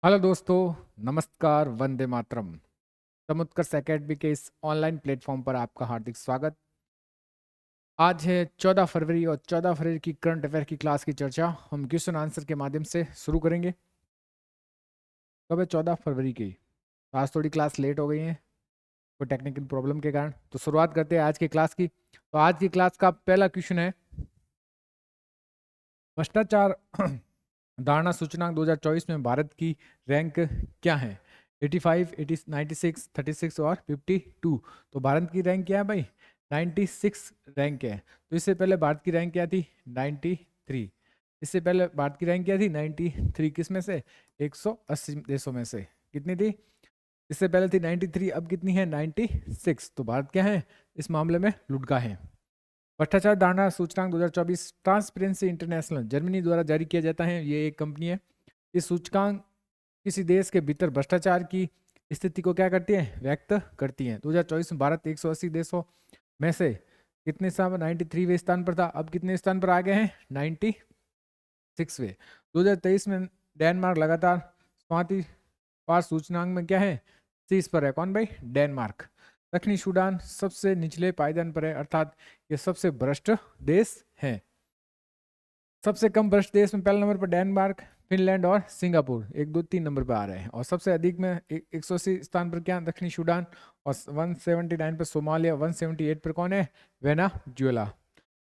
Hello दोस्तों, नमस्कार, Vande Mataram. समुत्कर्ष academy के इस ऑनलाइन प्लेटफॉर्म पर आपका हार्दिक स्वागत। आज है 14 फरवरी और 14 फरवरी की करंट अफेयर की क्लास की चर्चा हम क्वेश्चन आंसर के माध्यम से शुरू करेंगे। कब है? 14 फरवरी की। तो आज थोड़ी क्लास लेट हो गई है कोई टेक्निकल प्रॉब्लम के कारण। तो शुरुआत करते हैं आज की क्लास की। तो आज की क्लास का पहला क्वेश्चन है, भ्रष्टाचार धारणा सूचकांक 2024 में भारत की रैंक क्या है? 85, 80, 96, 36 और 52। तो भारत की रैंक क्या है भाई? 96 रैंक है। तो इससे पहले भारत की रैंक क्या थी? 93। इससे पहले भारत की रैंक क्या थी? 93। किस में से? 180 देशों में से। कितनी थी? इससे पहले थी 93, अब कितनी है? 96। तो भारत क्या है इस मामले में? लुढ़का है। भ्रष्टाचार धारणा सूचकांक 2024 ट्रांसपेरेंसी इंटरनेशनल जर्मनी द्वारा जारी किया जाता है। ये एक कंपनी है। इस सूचकांक किसी देश के भीतर भ्रष्टाचार की स्थिति को क्या करती है? व्यक्त करती है। 2024 में भारत 180 देशों में से कितने स्थान पर? 93वें स्थान पर था। अब कितने स्थान पर आ गए हैं? 96वें। 2023 में डेनमार्क लगातार 34 सूचकांक में क्या है? शीर्ष पर है। कौन भाई? डेनमार्क। दक्षिणी सूडान सबसे निचले पायदान पर है, अर्थात ये सबसे भ्रष्ट देश है। सबसे कम भ्रष्ट देश में पहले नंबर पर डेनमार्क, फिनलैंड और सिंगापुर 1, 2, 3 नंबर पर आ रहे हैं। और सबसे अधिक में 180 स्थान पर क्या? दक्षिणी सूडान। और 179 पर सोमालिया। 178 पर कौन है? वेनेजुएला।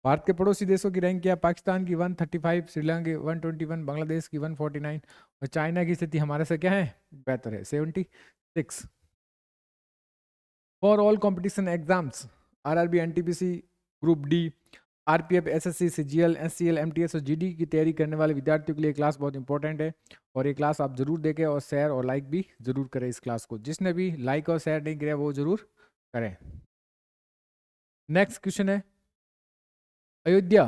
भारत के पड़ोसी देशों की रैंक क्या? पाकिस्तान की 135, श्रीलंका की 121, बांग्लादेश की 149 और चाइना की स्थिति हमारे से क्या है? बेहतर है, 76। For all competition exams RRB, NTPC, group D, RPF, SSC, CGL, SCL, MTS और जीडी की तैयारी करने वाले विद्यार्थियों के लिए क्लास बहुत इंपॉर्टेंट है। और ये क्लास आप जरूर देखें और शेयर और लाइक भी जरूर करें इस क्लास को। जिसने भी लाइक और शेयर नहीं किया वो जरूर करें। नेक्स्ट क्वेश्चन है, अयोध्या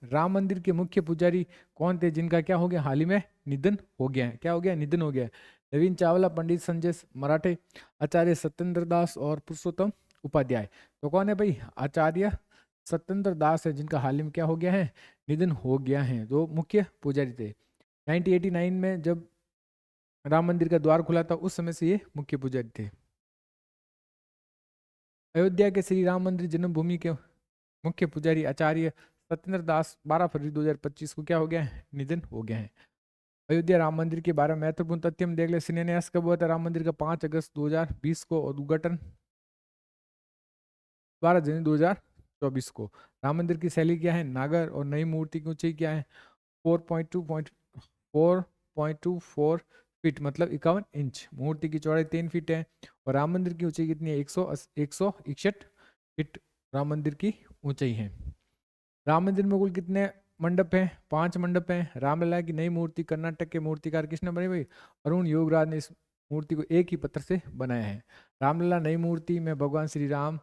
राम मंदिर के मुख्य पुजारी कौन थे जिनका क्या हो गया? हाल ही में निधन हो गया है। क्या हो गया? निधन हो गया है। नवीन चावला, पंडित संजय मराठे, आचार्य सत्येंद्र दास और पुरुषोत्तम उपाध्याय। तो कौन है भाई? आचार्य सत्येंद्र दास है जिनका हाल ही में क्या हो गया है? निधन हो गया है। जो मुख्य पुजारी थे। 1989 में जब राम मंदिर का द्वार खुला था उस समय से ये मुख्य पुजारी थे। अयोध्या के श्री राम मंदिर जन्मभूमि के मुख्य पुजारी आचार्य सत्येंद्र दास 12 फरवरी 2025 को क्या हो गया है? निधन हो गया है। अयोध्या राम मंदिर के बारे में महत्वपूर्ण तथ्य हम देख ले। शिलान्यास कब हुआ था राम मंदिर का? 5 अगस्त 2020 को। और उद्घाटन 12 जनवरी 2024 को। राम मंदिर की शैली क्या है? नागर। और नई मूर्ति की ऊंचाई क्या है? 4.24 फीट मतलब 51 इंच। मूर्ति की चौड़ाई 3 फीट है। और राम मंदिर की ऊंचाई कितनी है? 161 फीट राम मंदिर की ऊंचाई है। राम मंदिर में कुल कितने मंडप हैं? 5 मंडप हैं। रामलला की नई मूर्ति कर्नाटक के मूर्तिकार किसने बनाई भाई? अरुण योगराज ने इस मूर्ति को एक ही पत्थर से बनाया है। रामलला नई मूर्ति में भगवान श्री राम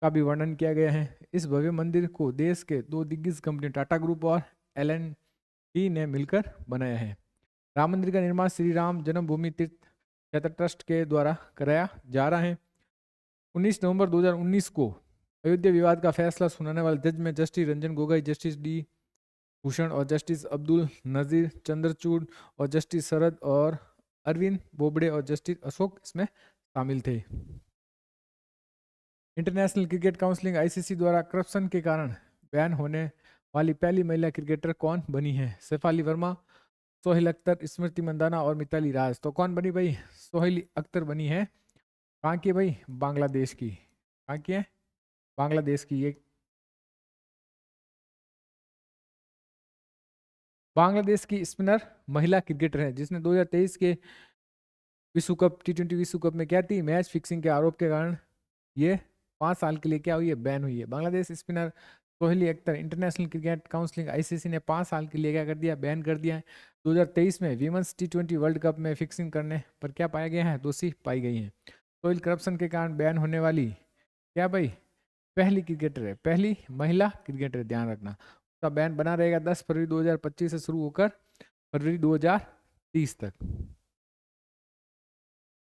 का भी वर्णन किया गया है। इस भव्य मंदिर को देश के 2 दिग्गज कंपनी टाटा ग्रुप और एल&टी ने मिलकर बनाया है। राम मंदिर का निर्माण श्री राम जन्मभूमि तीर्थ क्षेत्र ट्रस्ट के द्वारा कराया जा रहा है। 19 नवंबर 2019 को अयोध्या विवाद का फैसला सुनाने वाले जज में justice Ranjan Gogoi, justice D Bhushan और जस्टिस अब्दुल नजीर चंद्रचूड़ और जस्टिस शरद और अरविंद बोबड़े और जस्टिस अशोक इसमें शामिल थे। इंटरनेशनल क्रिकेट काउंसिल आईसीसी द्वारा करप्शन के कारण बैन होने वाली पहली महिला क्रिकेटर कौन बनी है? शेफाली वर्मा, सोहेल अख्तर, स्मृति मंदाना और मिताली राज। तो कौन बनी भाई? सोहेल अख्तर बनी है। कहाँ की है भाई? बांग्लादेश की। कहाँ की है? बांग्लादेश की। ये बांग्लादेश की स्पिनर महिला क्रिकेटर है जिसने 2023 के विश्व कप T20 विश्व कप में क्या थी? मैच फिक्सिंग के आरोप के कारण ये 5 साल के लिए क्या हुई है? बैन हुई है। Bangladesh spinner Sohely Akhtar international cricket council ICC ने 5 साल के लिए क्या कर दिया? बैन कर दिया है। 2023 में वीमेंस T20 वर्ल्ड कप में फिक्सिंग करने पर क्या पाया गया है? दोषी पाई गई है। सोहेल करप्शन के कारण बैन होने वाली क्या भाई? पहली क्रिकेटर है, पहली महिला क्रिकेटर है, ध्यान रखना। उसका बैन बना रहेगा 10 फरवरी 2025 से शुरू होकर फरवरी 2030 तक।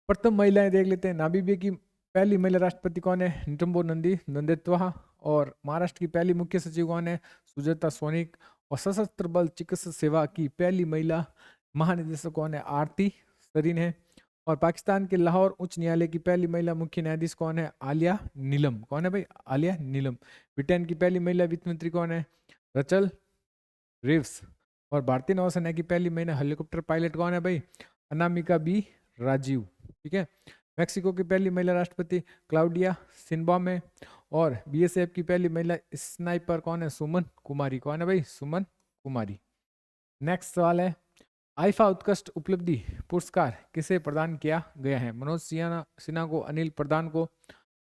प्रथम महिलाएं देख लेते हैं। नामीबिया की पहली महिला राष्ट्रपति कौन है? निटम्बो नंदी नंदेत्वा। और महाराष्ट्र की पहली मुख्य सचिव कौन है? सुजाता सोनिक। और सशस्त्र बल चिकित्सा सेवा की पहली महिला महानिदेशक कौन है? आरती सरीन है। और पाकिस्तान के लाहौर उच्च न्यायालय की पहली महिला मुख्य न्यायाधीश कौन है? आलिया नीलम। कौन है भाई? आलिया नीलम। ब्रिटेन की पहली महिला वित्त मंत्री कौन है? रचल रिव्स। और भारतीय नौसेना की पहली महिला हेलीकॉप्टर पायलट कौन है भाई? अनामिका बी राजीव। ठीक है। मेक्सिको की पहली महिला राष्ट्रपति क्लाउडिया सिनबाम है। और बीएसएफ की पहली महिला स्नाइपर कौन है? सुमन कुमारी। कौन है भाई? सुमन कुमारी। नेक्स्ट सवाल है, आईफा उत्कृष्ट उपलब्धि पुरस्कार किसे प्रदान किया गया है? मनोज सिन्हा को, अनिल प्रधान को,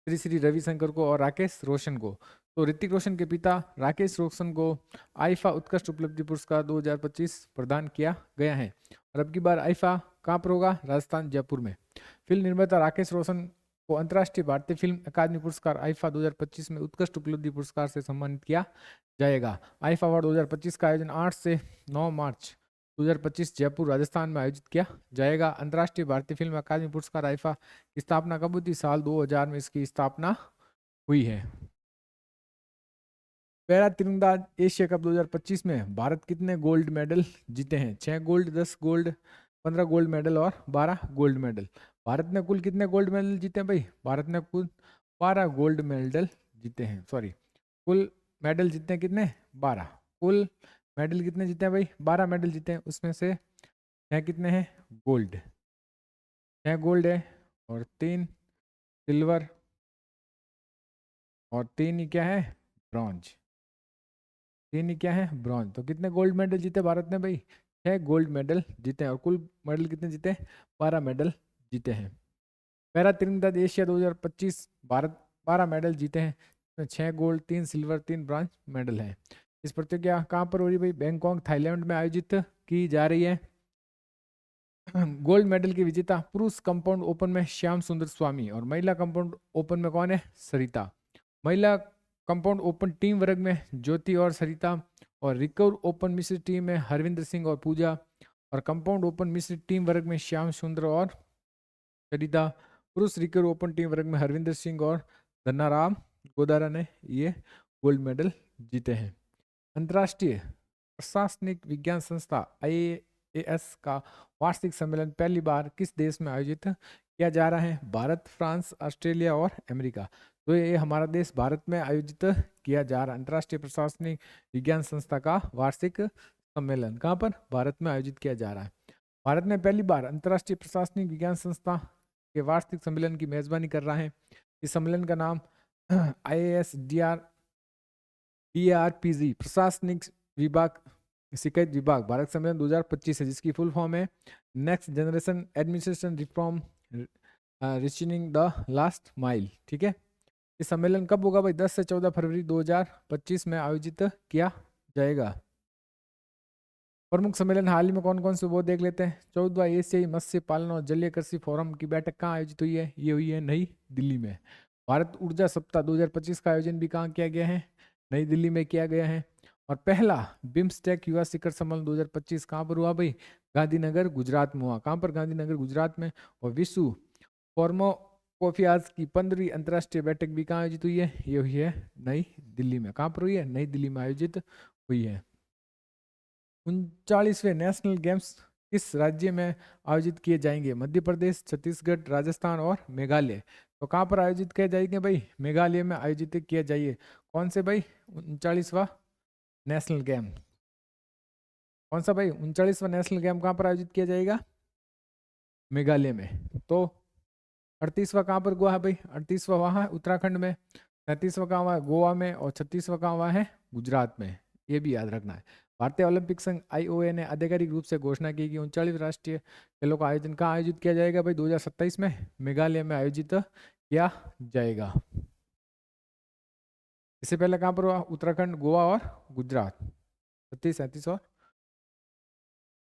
श्री श्री रविशंकर को और राकेश रोशन को। तो ऋतिक रोशन के पिता राकेश रोशन को आईफा उत्कृष्ट उपलब्धि पुरस्कार 2025 प्रदान किया गया है। और अब की बार आईफा कहाँ पर होगा? राजस्थान, जयपुर में। फिल्म निर्माता राकेश रोशन को अंतर्राष्ट्रीय भारतीय फिल्म अकादमी पुरस्कार आईफा 2025 में उत्कृष्ट उपलब्धि पुरस्कार से सम्मानित किया जाएगा। आईफा अवार्ड 2025 का आयोजन 8 से 9 मार्च 2025 जयपुर, राजस्थान में आयोजित किया जाएगा। अंतर्राष्ट्रीय भारतीय फिल्म अकादमी पुरस्कार आईफा की स्थापना कब हुई थी? साल 2000 में इसकी स्थापना हुई है। पैरा तीरंदाज एशिया कप 2025 में भारत कितने गोल्ड मेडल जीते हैं? 6 गोल्ड, 10 गोल्ड, 15 गोल्ड मेडल और 12 गोल्ड मेडल। भारत ने कुल कितने गोल्ड मेडल जीते हैं भाई? भारत ने कुल 12 गोल्ड मेडल जीते हैं। सॉरी, कुल मेडल जीते हैं कितने? 12। कुल मेडल कितने जीते हैं भाई? 12 मेडल जीते हैं। उसमें से 6 कितने हैं? गोल्ड। 6 गोल्ड है और 3 सिल्वर और 3 ही क्या है? ब्रॉन्ज। 3 ही क्या है? ब्रॉन्ज। तो कितने गोल्ड मेडल जीते भारत ने भाई? 6 गोल्ड मेडल जीते हैं। और कुल मेडल कितने जीते? 12 मेडल जीते हैं। पैरा तीरंदाज एशिया 2025 भारत 12 मेडल जीते हैं। इसमें 6 गोल्ड, 3 सिल्वर, 3 ब्रॉन्ज मेडल है। इस प्रतियोगिता कहाँ पर हो रही है भाई? बैंकॉक, थाईलैंड में आयोजित की जा रही है। गोल्ड मेडल की विजेता पुरुष कंपाउंड ओपन में श्याम सुंदर स्वामी और महिला कंपाउंड ओपन में कौन है? सरिता। महिला कंपाउंड ओपन टीम वर्ग में ज्योति और सरिता, और रिकर्व ओपन मिश्र टीम में हरविंदर सिंह और पूजा, और कंपाउंड ओपन मिश्र टीम वर्ग में श्याम सुंदर और सरिता। पुरुष रिकर्व ओपन टीम वर्ग में हरविंदर सिंह और धन्नाराम गोदारा ने ये गोल्ड मेडल जीते हैं। अंतर्राष्ट्रीय प्रशासनिक विज्ञान संस्था IAS का वार्षिक सम्मेलन पहली बार किस देश में आयोजित किया जा रहा है? भारत, फ्रांस, ऑस्ट्रेलिया और अमेरिका। तो ये हमारा देश भारत में आयोजित किया जा रहा है। अंतर्राष्ट्रीय प्रशासनिक विज्ञान संस्था का वार्षिक सम्मेलन कहाँ पर? भारत में आयोजित किया जा रहा है। भारत में पहली बार अंतर्राष्ट्रीय प्रशासनिक विज्ञान संस्था के वार्षिक सम्मेलन की मेजबानी कर रहा है। इस सम्मेलन का नाम IASDRPG प्रशासनिक विभाग शिकायत विभाग भारत सम्मेलन 2025 है, जिसकी फुल फॉर्म है next generation administration reform reaching the last mile. ठीक है। इस सम्मेलन कब होगा भाई? 10 से 14 फरवरी 2025 में आयोजित किया जाएगा। प्रमुख सम्मेलन हाल ही में कौन कौन से वो देख लेते हैं। 14वां एशियाई मत्स्य पालन और जलीय कृषि फोरम की बैठक कहाँ आयोजित हुई है? ये हुई है नई दिल्ली में। भारत ऊर्जा सप्ताह 2025 का आयोजन भी कहाँ किया गया है? नई दिल्ली में किया गया है। और पहला बिम्स्टेक युवा शिखर सम्मेलन 2025 कहाँ पर हुआ भाई? गांधीनगर, गुजरात में हुआ। कहाँ पर? गांधीनगर, गुजरात में। और विश्व फार्माकोफियाज की 15वीं अंतर्राष्ट्रीय बैठक भी कहाँ आयोजित हुई है? ये हुई है नई दिल्ली में। कहाँ पर हुई है? नई दिल्ली में आयोजित हुई है। 39वें नेशनल गेम्स किस राज्य में आयोजित किए जाएंगे? मध्य प्रदेश, छत्तीसगढ़, राजस्थान और मेघालय। तो कहाँ पर आयोजित किए जाएंगे भाई? मेघालय में आयोजित किए जाइए। कौन से भाई? 39वां नेशनल गेम। कौन सा भाई? 39वां नेशनल गेम कहाँ पर आयोजित किया जाएगा? मेघालय में। तो 38वां कहाँ पर हुआ है भाई? 38वां वहाँ है उत्तराखंड में, 37वां कहाँ हुआ है? गोवा में, और 36वां कहाँ हुआ है? गुजरात में। ये भी याद रखना है। भारतीय ओलंपिक संघ IOA ने आधिकारिक रूप से घोषणा की कि 39वें राष्ट्रीय खेलों का आयोजन कहाँ आयोजित किया जाएगा भाई? 2027 में मेघालय में आयोजित किया जाएगा। इससे पहले कहाँ पर हुआ? उत्तराखंड, गोवा और गुजरात। 36, 37 और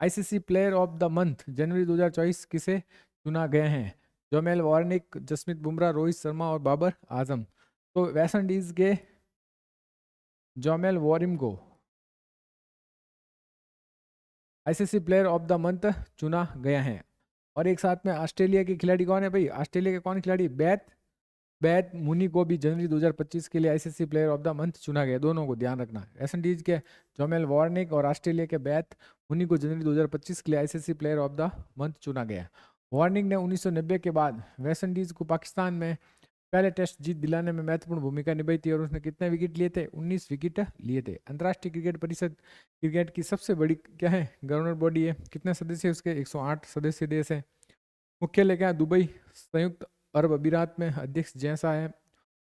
ICC player of the month जनवरी 2024 किसे चुना गए हैं? जोमेल वार्निक, जसमीत बुमराह, रोहित शर्मा और बाबर आजम। तो वेस्ट इंडीज के जोमेल वार्निक को ICC player of the month चुना गया है। और एक साथ में ऑस्ट्रेलिया के खिलाड़ी कौन है भाई? ऑस्ट्रेलिया के कौन खिलाड़ी? बैत मुनी को भी जनवरी 2025 के लिए ICC player of the month चुना गया। दोनों को ध्यान रखना। वेस्ट इंडीज के जोमेल वार्निक और ऑस्ट्रेलिया के बैत मुनी को जनवरी 2025 के लिए ICC player of the month चुना गया। वार्निक ने 1990 के बाद वेस्ट इंडीज को पाकिस्तान में पहले टेस्ट जीत दिलाने में महत्वपूर्ण भूमिका निभाई थी और उसने कितने विकेट लिए थे? 19 विकेट लिए थे। अंतर्राष्ट्रीय क्रिकेट परिषद क्रिकेट की सबसे बड़ी क्या है? गवर्नर बॉडी है। कितने सदस्य उसके? 108 सदस्य देश है। मुख्यालय क्या? दुबई संयुक्त अरब अमीरात में। अध्यक्ष जैसा है।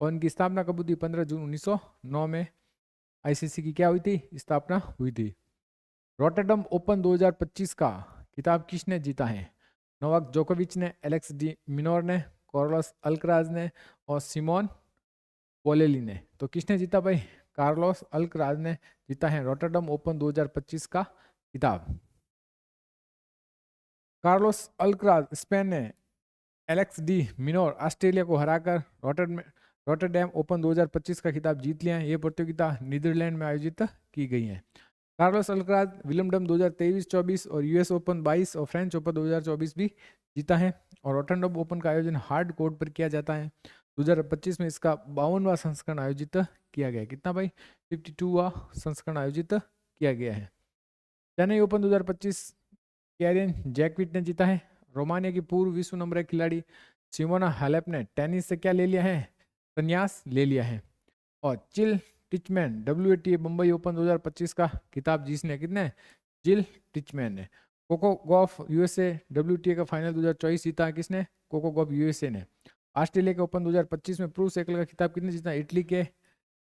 और इनकी स्थापना कब हुई थी? 15 जून 1909 में आईसीसी की क्या हुई थी? स्थापना हुई थी। रॉटरडम ओपन 2025 का खिताब किसने जीता है? नोवाक जोकोविच ने, एलेक्स डी मिनोर ने, कार्लोस अल्कराज ने और सिमोन पोलेली ने। तो किसने जीता भाई? कार्लोस अल्कराज ने जीता है रॉटरडम ओपन 2025 का खिताब। कार्लोस अल्कराज स्पेन ने एलेक्स डी मिनोर ऑस्ट्रेलिया को हराकर रॉटरडैम ओपन 2025 का खिताब जीत लिया है। ये प्रतियोगिता नीदरलैंड में आयोजित की गई है। कार्लोस अल्कराज विलियमडम 2023-24 और यूएस ओपन 22 और फ्रेंच ओपन 2024 भी जीता है। और रॉटरडम ओपन का आयोजन हार्ड कोर्ट पर किया जाता है। 2025 में इसका 52वां संस्करण आयोजित किया गया। कितना भाई? 52वां संस्करण आयोजित किया गया है। चेन्नई ओपन 2025 कैरियन जैकविट ने जीता है। रोमानिया की पूर्व विश्व नंबर 1 खिलाड़ी सिमोना हालेप ने टेनिस से क्या ले लिया है? संन्यास ले लिया है। और चिल टिचमैन WTA मुंबई ओपन 2025 का खिताब जिसने कितने? जिल टिचमैन ने। कोको गॉफ USA WTA का फाइनल 2024 जीता है। किसने? कोको गॉफ USA ने। ऑस्ट्रेलिया के ओपन 2025 में पुरुष एकल का खिताब किसने जीता? इटली के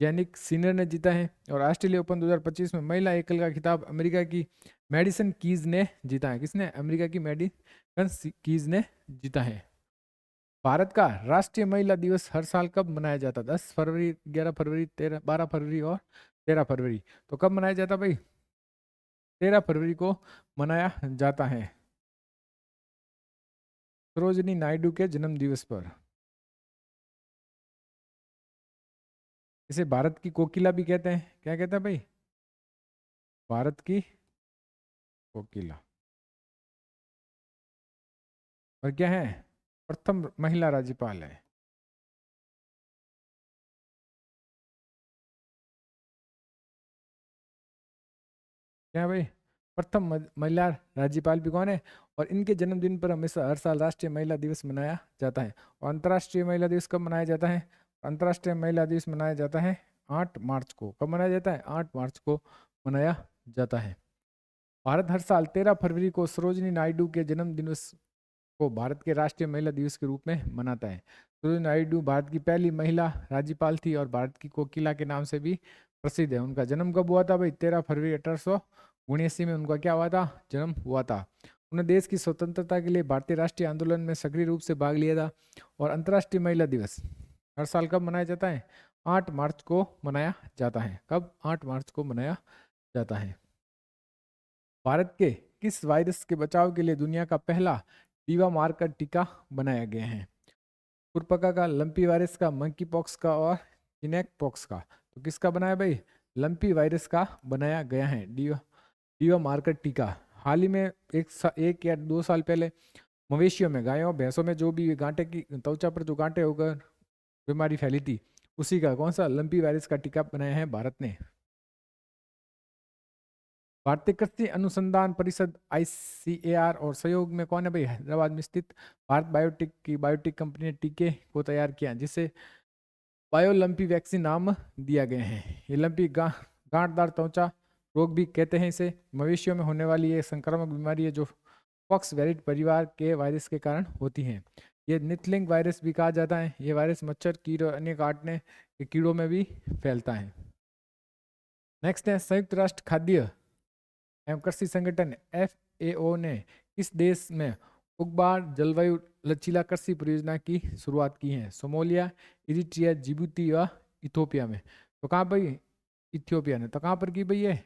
यानिक सिनर ने जीता है। और ऑस्ट्रेलिया ओपन 2025 में महिला एकल का खिताब अमेरिका की मेडिसन कीज ने जीता है। किसने? अमेरिका की मेडिसन कीज ने जीता है। भारत का राष्ट्रीय महिला दिवस हर साल कब मनाया जाता? 10 फरवरी, 11 फरवरी, 12 फरवरी और 13 फरवरी। तो कब मनाया जाता भाई? 13 फरवरी को मनाया जाता है, सरोजिनी नायडू के जन्म दिवस पर। इसे भारत की कोकिला भी कहते हैं। क्या कहते हैं भाई? भारत की कोकिला। और क्या है? प्रथम महिला राज्यपाल है। क्या है भाई? प्रथम महिला राज्यपाल भी कौन है? और इनके जन्मदिन पर हमेशा हर साल राष्ट्रीय महिला दिवस मनाया जाता है। और अंतर्राष्ट्रीय महिला दिवस कब मनाया जाता है? अंतर्राष्ट्रीय महिला दिवस मनाया जाता है 8 मार्च को। कब मनाया जाता है? 8 मार्च को मनाया जाता है। भारत हर साल 13 फरवरी को सरोजिनी नायडू के जन्म दिवस को भारत के राष्ट्रीय महिला दिवस के रूप में मनाता है। सरोजिनी नायडू भारत की पहली महिला राज्यपाल थी और भारत की कोकिला के नाम से भी प्रसिद्ध है। उनका जन्म कब हुआ था भाई? 13 फरवरी 1879 में उनका क्या हुआ था? जन्म हुआ था। उन्होंने देश की स्वतंत्रता के लिए भारतीय राष्ट्रीय आंदोलन में सक्रिय रूप से भाग लिया था। और अंतर्राष्ट्रीय महिला दिवस हर साल कब मनाया जाता है? 8 मार्च को मनाया जाता है। कब? 8 मार्च को मनाया जाता है। भारत के किस वायरस के बचाव के लिए दुनिया का पहला टीका मारकर टीका बनाया गया है? खुरपका का, लंपी वायरस का, मंकी पॉक्स का और चिनेक पॉक्स का। तो किसका बनाया भाई? लंपी वायरस का बनाया गया है डीवा मार्कर टीका। हाल ही में एक या 2 साल पहले मवेशियों में, गायों भैंसों में जो भी गांठे की त्वचा पर जो गांठे होकर बीमारी फैली थी, उसी का कौन सा? लंपी वायरस का टीका बनाया है भारत ने। भारतीय कृषि अनुसंधान परिषद ICAR और सहयोग में कौन है भाई? हैदराबाद में स्थित भारत बायोटेक कंपनी ने टीके को तैयार किया जिसे बायोलंपी वैक्सीन नाम दिया गया है। ये लंपी गांठदार त्वचा रोग भी कहते हैं इसे। मवेशियों में होने वाली ये संक्रामक बीमारी है जो पॉक्स वेरिड परिवार के वायरस के कारण होती है। ये निथलिंग वायरस भी कहा जाता है। ये वायरस मच्छर, कीड़े और अन्य काटने के कीड़ों में भी फैलता है। नेक्स्ट है संयुक्त राष्ट्र खाद्य एवं कृषि संगठन FAO ने किस देश में उगबार जलवायु लचीला कृषि परियोजना की शुरुआत की है? सोमालिया, इरिट्रिया, जिबूती व इथोपिया में। तो कहाँ भाई? इथियोपिया ने। तो कहाँ पर की भाई? ये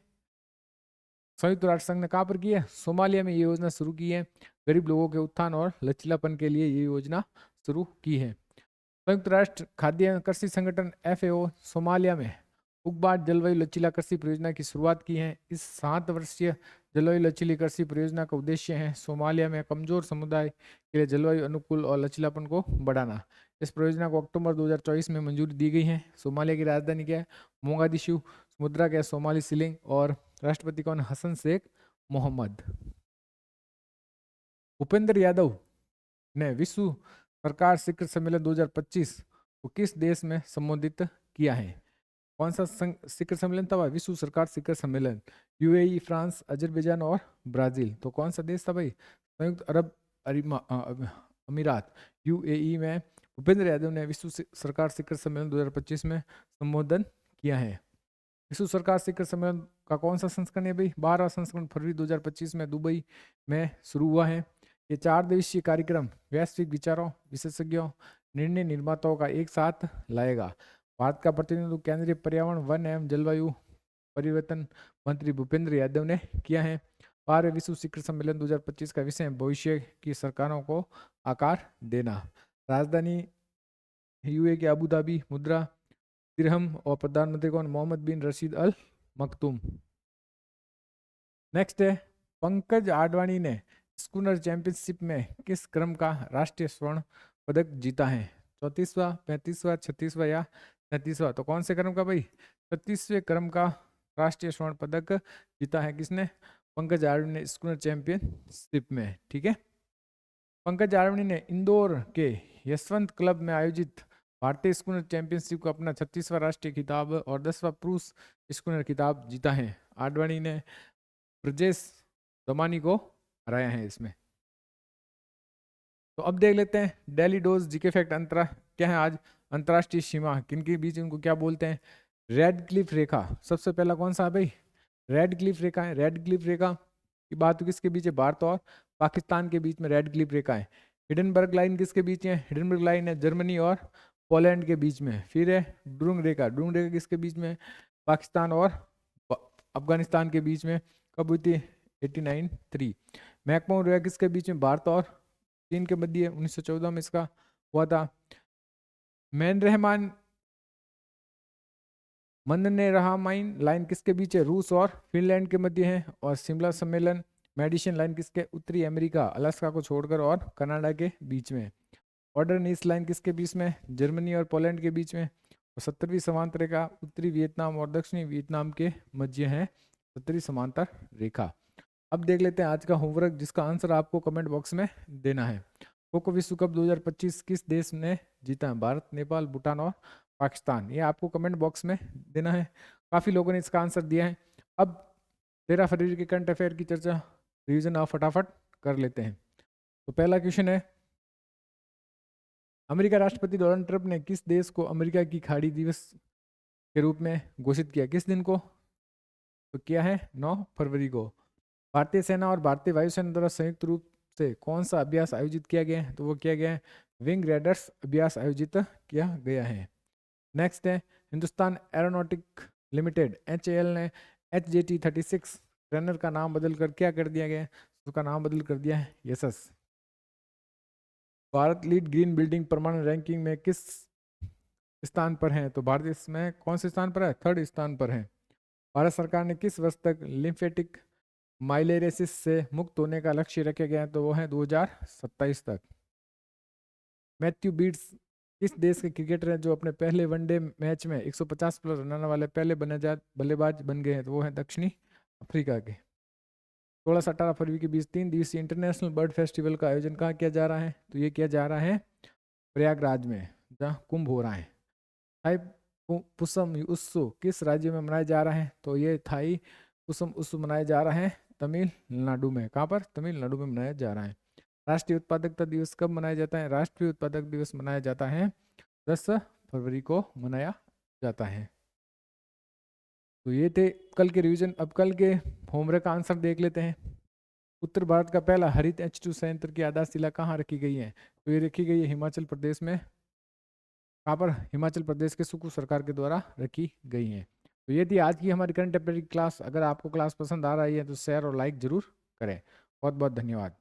संयुक्त राष्ट्र संघ ने कहाँ पर की है? सोमालिया में ये योजना शुरू की है। गरीब लोगों के उत्थान और लचीलापन के लिए ये योजना शुरू की है। संयुक्त राष्ट्र खाद्य एवं कृषि संगठन FAO सोमालिया में उगबार जलवायु लचीला कृषि परियोजना की शुरुआत की है। इस 7 वर्षीय जलवायु लचीली कृषि परियोजना का उद्देश्य है सोमालिया में कमजोर समुदाय के लिए जलवायु अनुकूल और लचीलापन को बढ़ाना। इस परियोजना को अक्टूबर 2024 में मंजूरी दी गई है। सोमालिया की राजधानी क्या है? मोगादिशु। मुद्रा क्या है? Somali ceiling. और राष्ट्रपति कौन? हसन शेख मोहम्मद। भूपेंद्र यादव ने विश्व सरकार शिखर सम्मेलन 2025 को किस देश में संबोधित किया है? कौन सा शिखर सम्मेलन था भाई? विश्व सरकार शिखर सम्मेलन। यूएई, फ्रांस, अजरबैजान और ब्राजील। तो कौन सा देश था भाई? संयुक्त अरब अमीरात, यूएई में भूपेंद्र यादव ने विश्व सरकार शिखर सम्मेलन 2025 में संबोधन किया है। विश्व सरकार शिखर सम्मेलन का कौन सा संस्करण है भाई? 12वां संस्करण फरवरी 2025 में दुबई में शुरू हुआ है। ये 4 दिवसीय कार्यक्रम वैश्विक विचारों, विशेषज्ञों, निर्णय निर्माताओं का एक साथ लाएगा। भारत का प्रतिनिधित्व केंद्रीय पर्यावरण, वन एवं जलवायु परिवर्तन मंत्री भूपेंद्र यादव ने किया है। 12वें विश्व शिखर सम्मेलन 2025 का विषय भविष्य की सरकारों को आकार देना। राजधानी यूए के अबू धाबी, मुद्रा दिरहम और प्रधानमंत्री कौन? मोहम्मद बिन रशीद अल मखतूम। नेक्स्ट है, पंकज आडवाणी ने स्कूनर चैंपियनशिप में किस क्रम का राष्ट्रीय स्वर्ण पदक जीता है? 34वां, 35वां, 36वां या 37वां? तो कौन से क्रम का भाई? 36वें क्रम का राष्ट्रीय स्वर्ण पदक जीता है किसने? पंकज आडवाणी ने स्कूनर चैंपियनशिप में। ठीक है। पंकज आडवाणी ने इंदौर के यशवंत क्लब में आयोजित भारतीय स्कूनर चैंपियनशिप को अपना 36वां राष्ट्रीय खिताब और 10वां पुरुष स्कूनर खिताब जीता है। आडवाणी ने ब्रजेश दमानी को हराया है इसमें। तो अब देख लेते हैं डेली डोज जीके फैक्ट अंतरा क्या है आज? अंतर्राष्ट्रीय सीमा किन के बीच उनको क्या बोलते हैं? रेड क्लिफ रेखा। सबसे पहला कौन सा है भाई? रेड क्लिफ रेखा है। रेड क्लिफ रेखा की बात किसके बीच है? भारत और पाकिस्तान के बीच में रेड क्लिफ रेखा है। हिडनबर्ग लाइन किसके बीच है? हिडनबर्ग लाइन है जर्मनी और पोलैंड के बीच में। फिर है ड्रूंग रेखा। ड्रूंग रेखा किसके बीच में? पाकिस्तान और अफगानिस्तान के बीच में। कब हुई थी? 89-3। मैकमोहन रेखा किसके बीच में? भारत और चीन के मध्य 1914 में इसका हुआ था। मैन रहमान मंदने रहमाइन लाइन किसके बीच है? रूस और फिनलैंड के मध्य है। और शिमला सम्मेलन मेडिसिन लाइन किसके? उत्तरी अमेरिका, अलास्का को छोड़कर और कनाडा के बीच में। ऑर्डर नीस लाइन किसके बीच में? जर्मनी और पोलैंड के बीच में। और 70वीं समांतर रेखा उत्तरी वियतनाम और दक्षिणी वियतनाम के मध्य है 70वीं समांतर रेखा। अब देख लेते हैं आज का होमवर्क जिसका आंसर आपको कमेंट बॉक्स में देना है। खो खो विश्व कप 2025 किस देश ने जीता है? भारत, नेपाल, भूटान और पाकिस्तान। ये आपको कमेंट बॉक्स में देना है। काफ़ी लोगों ने इसका आंसर दिया है। अब 13 फरवरी के करंट अफेयर की चर्चा रिविजन आप फटाफट कर लेते हैं। तो पहला क्वेश्चन है, अमेरिका राष्ट्रपति डोनाल्ड ट्रंप ने किस देश को अमेरिका की खाड़ी दिवस के रूप में घोषित किया? किस दिन को? तो किया है 9 फरवरी को। भारतीय सेना और भारतीय वायुसेना द्वारा संयुक्त रूप से कौन सा अभ्यास आयोजित किया गया है? तो वो किया गया है विंग रेडर्स अभ्यास आयोजित किया गया है। नेक्स्ट है, हिंदुस्तान एरोनॉटिक लिमिटेड HAL ने HJT-36 ट्रेनर का नाम बदल कर क्या कर दिया गया है? उसका नाम बदल कर दिया है यशस। भारत लीड ग्रीन बिल्डिंग प्रमाण रैंकिंग में किस स्थान पर है? तो भारत इसमें कौन से स्थान पर है? 3rd स्थान पर है। भारत सरकार ने किस वर्ष तक लिम्फेटिक माइलेरेसिस से मुक्त होने का लक्ष्य रखे गए हैं? तो वो है 2027 तक। मैथ्यू बीट्स किस देश के क्रिकेटर हैं जो अपने पहले वनडे मैच में 150 प्लस रन वाले पहले बल्लेबाज बन गए हैं? तो वो है दक्षिणी अफ्रीका के। 16 से 18 फरवरी के बीच 3 दिवसीय इंटरनेशनल बर्ड फेस्टिवल का आयोजन कहाँ किया जा रहा है? तो ये किया जा रहा है प्रयागराज में जहाँ कुंभ हो रहा है। थाई पुसम उत्सव किस राज्य में मनाया जा रहा है? तो ये थाई पुसम उत्सव मनाया जा रहा है तमिलनाडु में। कहाँ पर? तमिलनाडु में मनाया जा रहा है। राष्ट्रीय उत्पादकता दिवस कब मनाया जाता है? राष्ट्रीय उत्पादक दिवस मनाया जाता है 10 फरवरी को मनाया जाता है। तो ये थे कल के रिवीजन। अब कल के होमवर्क का आंसर देख लेते हैं। उत्तर भारत का पहला हरित H2 संयंत्र की आधारशिला कहाँ रखी गई है? तो ये रखी गई है हिमाचल प्रदेश में। कहाँ पर? हिमाचल प्रदेश के सुकू सरकार के द्वारा रखी गई है। तो ये थी आज की हमारी करंट अफेयर की क्लास। अगर आपको क्लास पसंद आ रही है तो शेयर और लाइक जरूर करें। बहुत बहुत धन्यवाद।